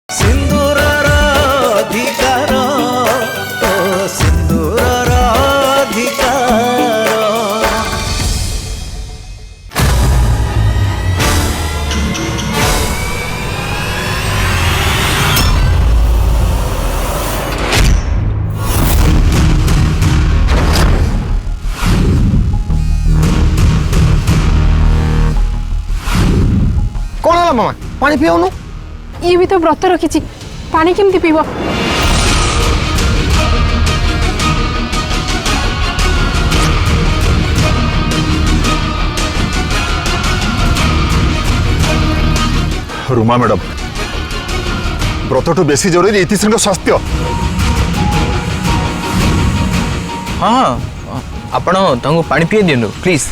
सिंदूरर अधिकार ओ सिंदूरर अधिकार। कौन है मामा पानी पियाउनु? ये भी तो व्रत रखी पानी केमती पीब? रुमा मैडम व्रतठू बेसी जरूरी इतिश्री स्वास्थ्य। हाँ आपण पानी पी दिनु प्लीज।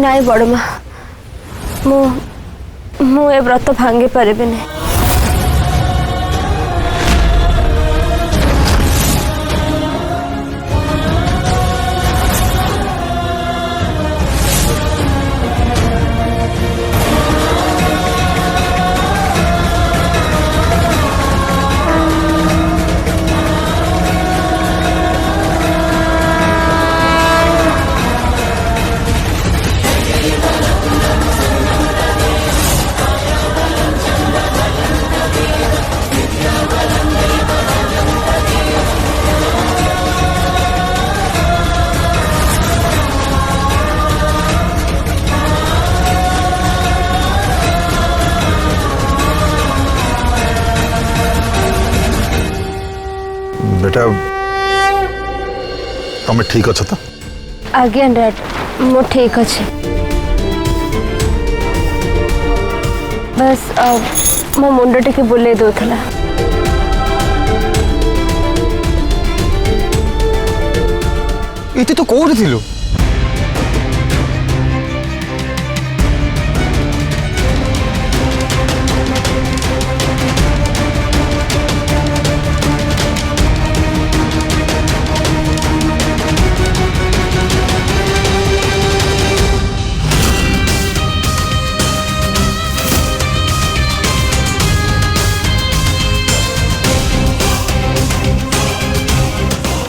नाई बड़ माँ मु ए व्रत भांगी पारिबिनी। बेटा तुम्हें ठीक अच्छे तो? आज्ञा डैड मु ठीक अच्छे बस मो मुंड टे बुले दूला। इति तो कौन थिलु?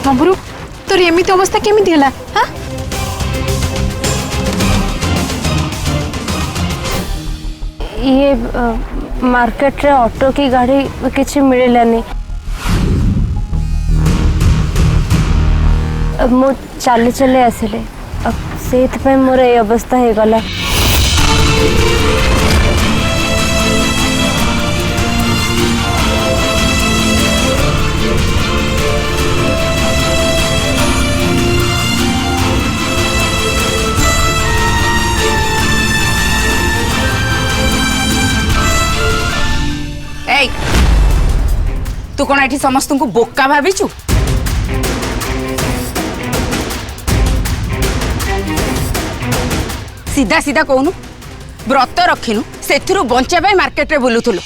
बाबुरु तोर एमती अवस्था केमिति हला? हाँ ये मार्केट रे ऑटो की गाड़ी किसी मिललानी मु चली चली आसिले से मोर ये अवस्था हो गला। तू कौन एठी समस्त को बोका भाविचु? सीधा सीधा कहूनु व्रत रखिनु सेथिरु बंचा पाई मार्केट रे बुलुथुलु।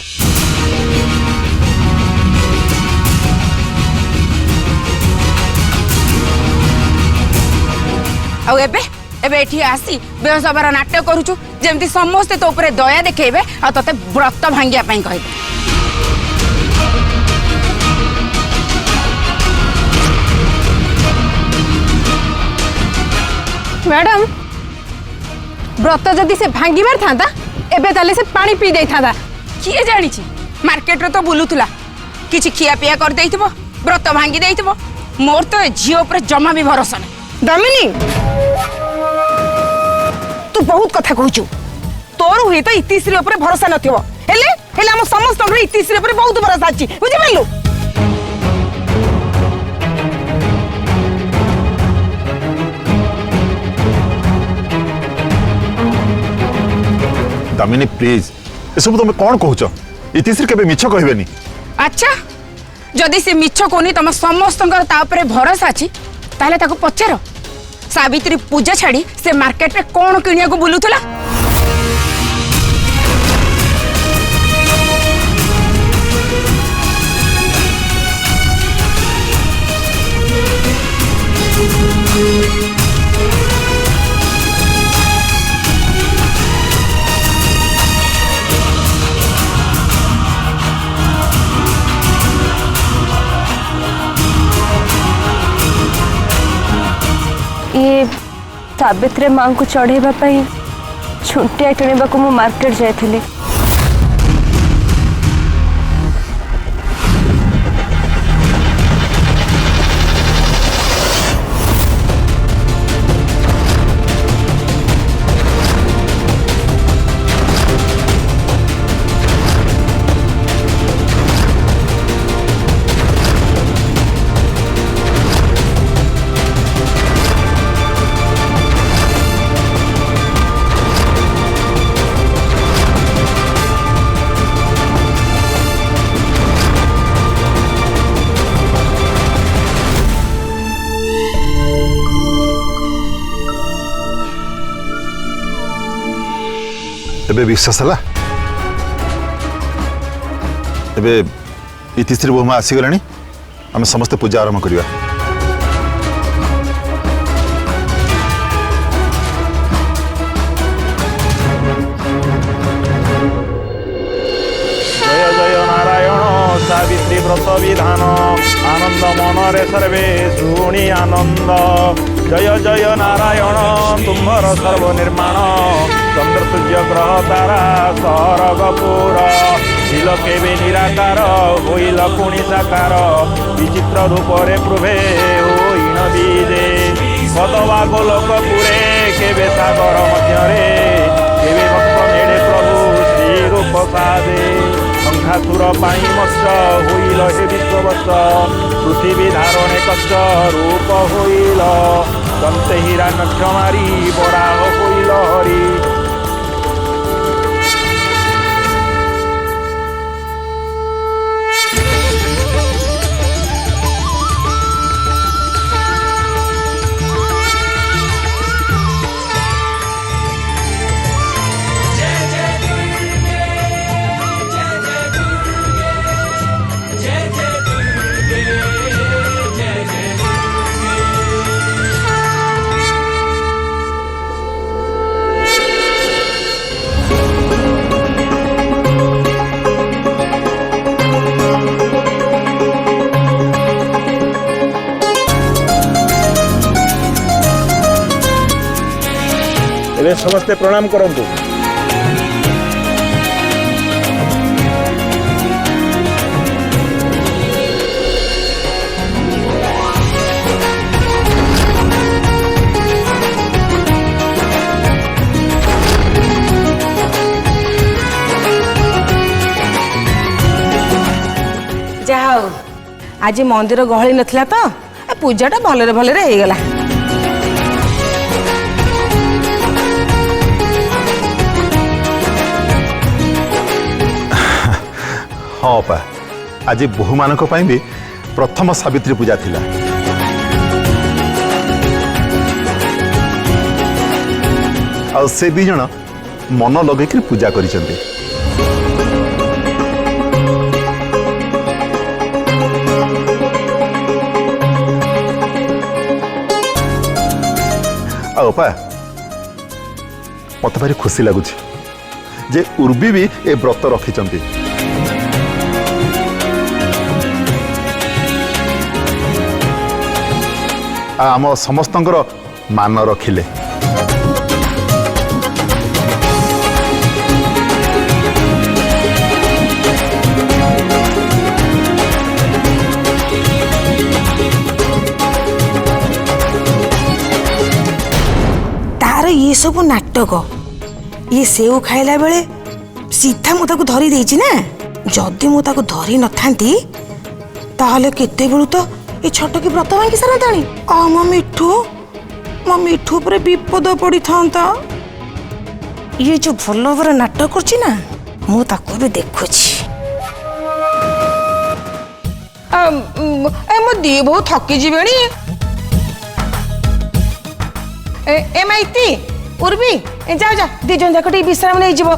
आउ एबे एबे एठी आसी बेहसबर नाट्य करूछु जेमती समस्ते तो ऊपर दया देखेबे आ तते व्रत भांगिया पई कहबे। मैडम व्रत जदि से भांगिबार थांदा एबे ताले से पानी पी देई थांदा। किए जानी मार्केट रे तो बुलुथुला किछि खिया पिया कर देइथिबो व्रत भांगी देइथिबो। मोर तो झियो ऊपर जमा भी भरोसा नहीं। दामिनी तू बहुत कथा कहूचु तोर हुए तो इतिश्री ऊपर भरोसा नथिबो हेले हेले हम समस्त ऊपर इतिश्री ऊपर बहुत भरोसा अछि बुझि पाइलु। दामिनी प्लीज ए सब तुम कौन कहूच इतिश्री केबे मिछ कहबेनी। अच्छा जदि से मिछ कोनी तम समस्त ता ऊपर भरोसा अछि ताले ताको पचारो सावित्री पूजा छाड़ी से मार्केट रे कोन किनिया को बुलुथुला। ये सावित्री माँ को चढ़ेबा पई छुंटिया किणवा को मु मार्केट जाइथिली। एबे विश्वास हला एबे इतिश्री बहुमा आसीगलानी आम समस्त पूजा आरंभ करिया। जय जय नारायण सावित्री व्रत विधान आनंद मनरे सर्वे शुणी आनंद। जय जय नारायण तुम्हार सर्वनिर्माण चंद्र सूर्य ग्रह तारा सरगपुर शील केवे निराकार होइल पुणी साकार विचित्र रूपरे प्रभे होइन बीजे कदवा गोलोकपुरे केवे सागर मध्यरे केवे भक्त मेड़े प्रभु श्री रूप सादे संघासुर पाई मत्स्य होइल हे विश्ववत्स पृथ्वी धारणे कष्ट रूप होइल दंते हीरा नक्ष मारी बराह होइल हरि। एबे समस्ते प्रणाम करंतु। जाओ आज मंदिर गहली नथिला तो पूजाटा भलरे भलरे हो गला। हाँ पा आज बहु मानक पई भी प्रथम सावित्री पूजा थिला। आ से भी जण मन लगे पूजा करिसेंते। आ पा मत भारी खुशी लगुच जे उर्वी भी ए व्रत रखिचंती। आम समस्तंकर मान रखिले। तार ये सब नाटक ये सेव खाइला बेले सीधा मु ताको धरी देछि ना। जदि मु ताको धरी न थांती ताहले केते बेलु तो ये छोट की व्रत भांगी सारताणी। मो मिठू पर विपद पड़ी था। ये जो भल भाव नाटक करछि ना मु ताको भी देखुछि। मो दी बहुत थकी जीवेणी। ए माइती उर्वी जा जा दी जन जाक टी विश्राम नहीं जीवो।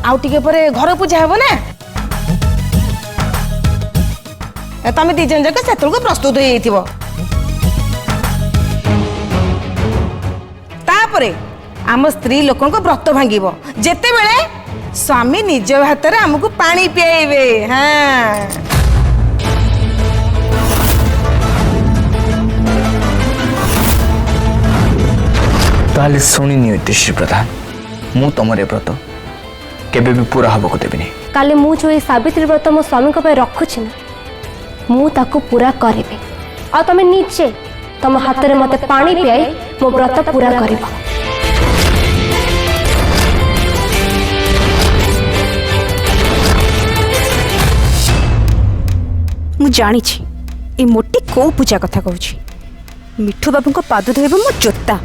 आउ टिके परे घर पूजा हेबो ना। तमे दी जन जाक सेतल को प्रस्तुत हो जाइथिबो। तापरे आम स्त्री लोकन को व्रत भांगिबो जेते बेले स्वामी निज हाथ रे हमकु पानी पियाइबे। हां ताले शुणिनी श्री प्रधान मु तुमरे व्रत केबे भी पूरा हबको देबिनी। काले मु जो ये सावित्री व्रत मो स्वामी को पे रखुछि ना मु ताको पूरा करिबे। आ तमे नीचे तम हाथ रे मते पानी पियाई मो व्रत पूरा करिबो। मु जानी छी ए मोटी को पूजा कथा कहूँ। मिठू बाबू को पाद धोइब मो जोता।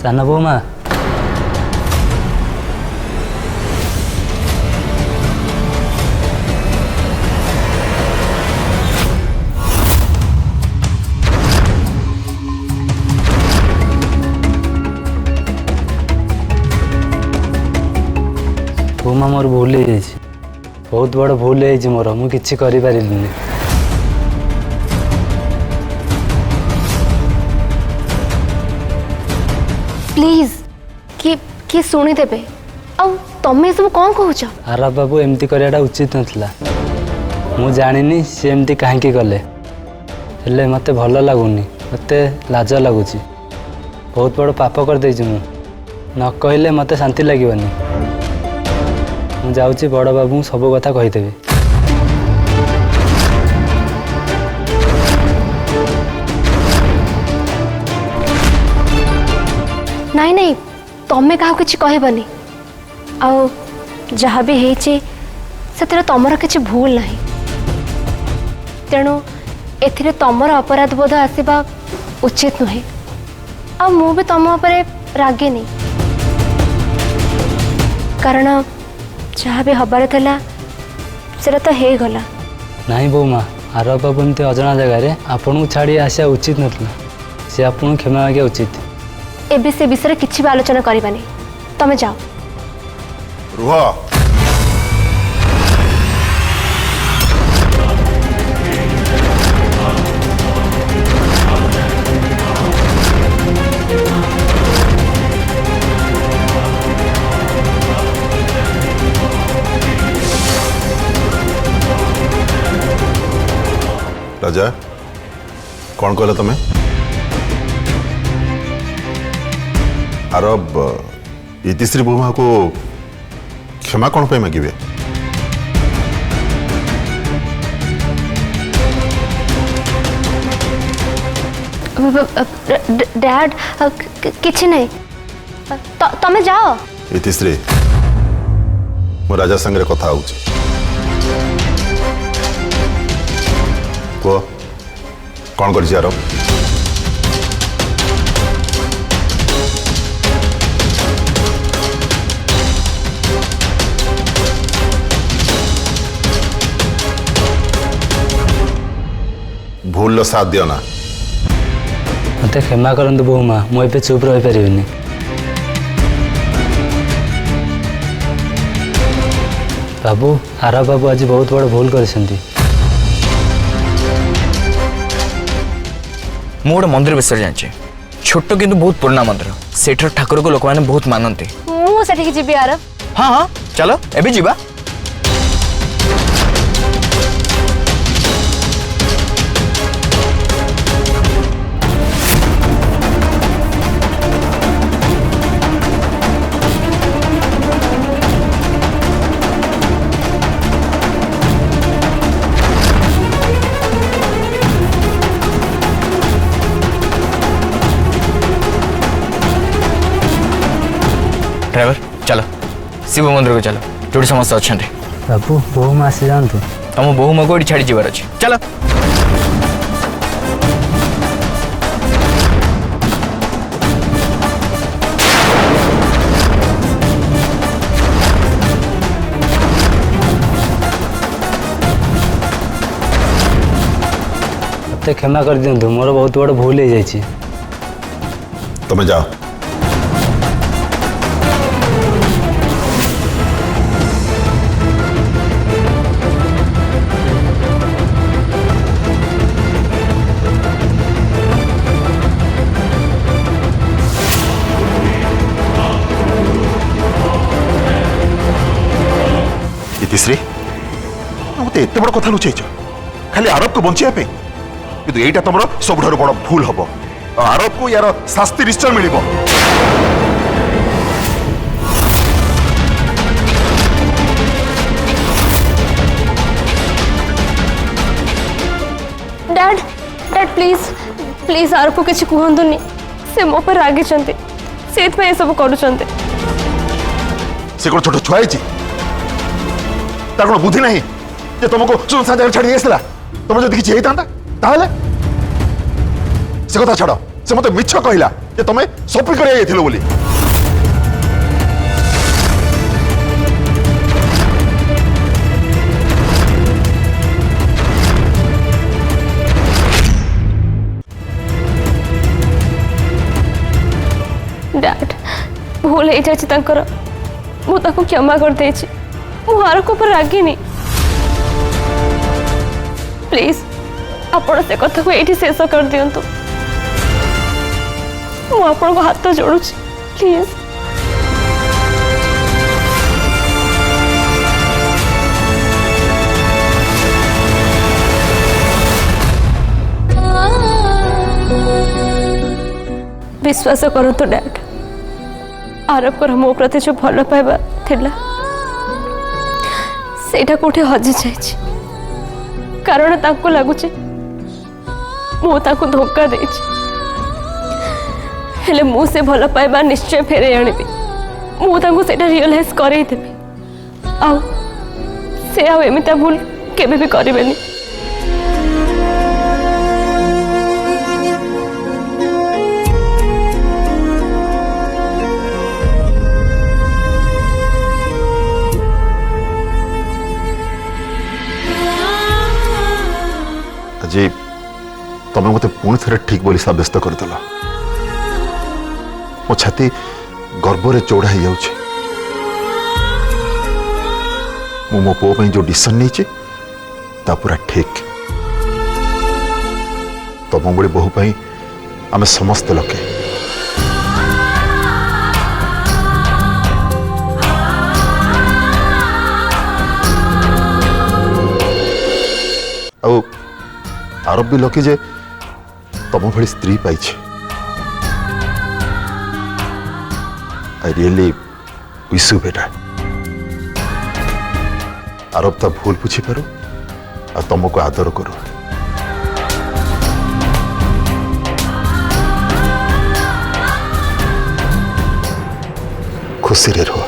साना बोमा बोमा मोर भूल हो जाइए। बहुत बड़ भूल हो मोर मु किछि करि पारिलिनी। प्लीज किए शुणी देबे। आ तमे सब कौन कहूच? आरा बाबू एमती करियाटा उचित नथिला। मु जानिनी से एमती काहेकि गले हेले मते भल लागुनी। मते लाज लागुची। बहुत बड़ पाप कर देछि मु। न कहले मते शांति लागिबनी। मु जाउची बड़ बाबू सब कथा कहि देबे। नहीं नहीं तमे काहू किछि कहबनी। आ जहाँ भी हेछि सेतरे तमर किछि भूल नहीं। तेणु एथिरे तमर अपराध बोध आसीबा उचित नुहे। आ मु भी तम उपरे रागे नहीं कारण जहाँ भी हबार थिला सेटा तो हे गला। नहीं बोमा आर बाबू एमती अजना जगह आपन को छाड़ी आसिया उचित नथिला। से आपन क्षमा मागिया उचित। एबे से विषय किछि भी आलोचना करबानी। तमे जाओ। रुह राजा कौन कहला तुम्हें आरब इतिश्री बहुमा को क्षमा कौन पे मागिबे डैड किछि नहीं तमे जाओ इतिश्री मो राजा संगे कथा होउची को कौन कर आरब भूल साथ दियो ना मत क्षमा करंतु बहुमा मुझे चुप रही पारिनी बाबू आरब बाबू आज बहुत बड़ भूल कर गोटे मंदिर विषय जानी छोट किंतु बहुत पुराना मंदिर सेठर ठाकुर को लोक मैंने बहुत मानती मुझे जी आरब हाँ हाँ चलो एबे जीवा ड्राइवर चलो शिव मंदिर को चलो जो समस्त अच्छा बाबू बहु आसी जातु तुम बहु मो को छाड़ी जीवार अच्छे चलो मत क्षमा कर दिंतु मोर बहुत बड़ भूल हो जाए तुम्हें जाओ इतिश्री मत एत बड़ कथा लुचाइच खाली आरब को बचाई किंतु एटा तुम सब बड़ भूल हम आरब को यार शास्ति निश्चय मिल डैड डैड प्लीज प्लीज आरब को किसी कहतुनि से मो पर रागी से सब कर छोट छुआ तार बुद्धि नहीं जे तुमको सुनसान जगह छाड़ी आसला तुम जब किसी होता से कथा छाड़ से मत मिछ कहला जे तुम सपिंग कर बोली डैड भूल हो जाए मुझे क्षमा कर दे आरब को रागिनी प्लीज आपण से कथा को ये शेष कर दिंतु मुझे हाथ जोड़ू प्लीज विश्वास करतु डैड आरब को मो प्रति जो भल पाइबा थिला सेटा कोठे हजि जाइछि कारण ताको लागुछि मो ताको धोखा देछि हेले मो से भल पाइबा निश्चय फेरे आनिबि मो ताको सेटा रियलाइज करई देबि आ से आ एमिता भूल केबे भी करिबेनी जी तुम मत पुणी थे ठीक बोली सब्यस्त करदेल मो छाती गर्व चौड़ा हो जाऊँ मो पो जो डिसीजन नहीं पूरा ठीक तुम बड़ी बहु आम समस्त लोके आरब भी लकी जे तुम भली स्त्री पाई। आई रियली विश यू बेटा। आरब ता भूल बुझी पारू आ तुमको आदर करू। खुशी रे रहो।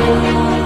Thank you.